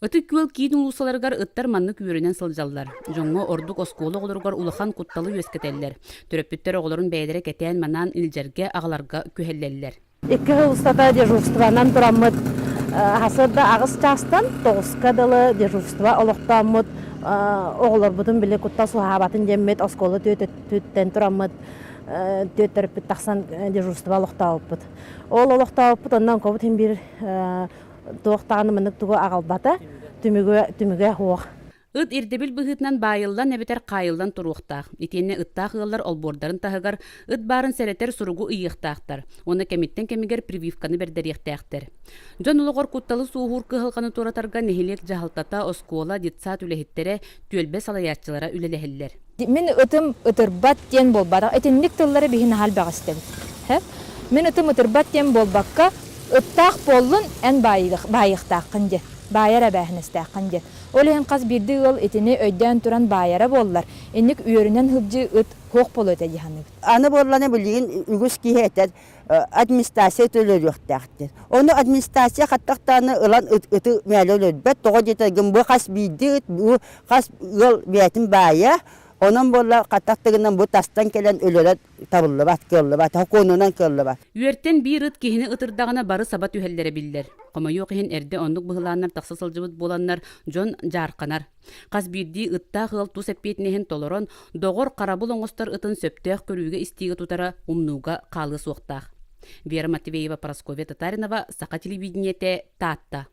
Ötü küөл kiin ulusalargar ıttar manlık yürünen sıljallar. Жоңго ордук осколу олоргар улахан кутталы үөскэтэллэр. Төрөппүттөр оголорун бәйлере кетен манан илжерге агаларга күһеллеллер. Икки устата дежурстванан тураммыт. Хасырда агыс частан 9-ка дылы дежурства олоктаммыт. Оголорбутун биле кутта сухабатын жеммет осколу төттен тураммыт. Төттөрүппүт таксан дежурства олоктабыт. Ол олоктабыт ондан кобутин бир тоқтағаны мындық туғы ағалбата түміге хоқ. Ыт ирдебил быһытнан байылдан эбетер қайылдан туруқтақ. Итенне ыттақ ыллар олбордарын тахыгар, ыт барын сәретер суругу ыйықтақтар. Оны кемиттен кемигер прививканы бердерияқтақтар. Дьон олоғор кутталы суухур кыһылғаны туратарга нехилек жахалтата оскола дитсат үлехеттере түөлбе салаячылара үлелехеллер. Мен ытым ытырбат тен болбадақ. Этенник тыллары бихин хал бағыстен. Мен ытым ытырбат тен болбаққа ыттақ болын ән байықтақын де. Байара бәхіністақын де. Ол ең қаз бірді ыл етіне өйден тұран байара болылар. Енік үйерінен хүбжі ыт хоқ болу өте дегені. Аны болланы білген үгіз кейі әтер администрация төлер өқтәқтір. Оны администрация қаттақтаны ылан ыты мәлі өлір. Бәт тоғы жетерген бұл қас бірді ыт, бұл қас ыл бәтін бая. Onun bolla qataqtığından bu tastan kelen ölüler tabıllı bat, kıllı bat, hakonundan kıllı bat. Üerten bir ıt kihini ıtırdağına barı sabat ühellere biller. Koma yok ihin erde onluk bıhılanlar taqsasılcıbıt bolanlar John jarqanar. Qaz birdi ıttaq ıl tu sepetnehen toloron doğor qarabul oңostar ıtın söptəq körüge istiği tutara umnuga qalı soqtaq. Вера Матвеева, Парасковья Татаринова, Сақа телевидениете, Таатта.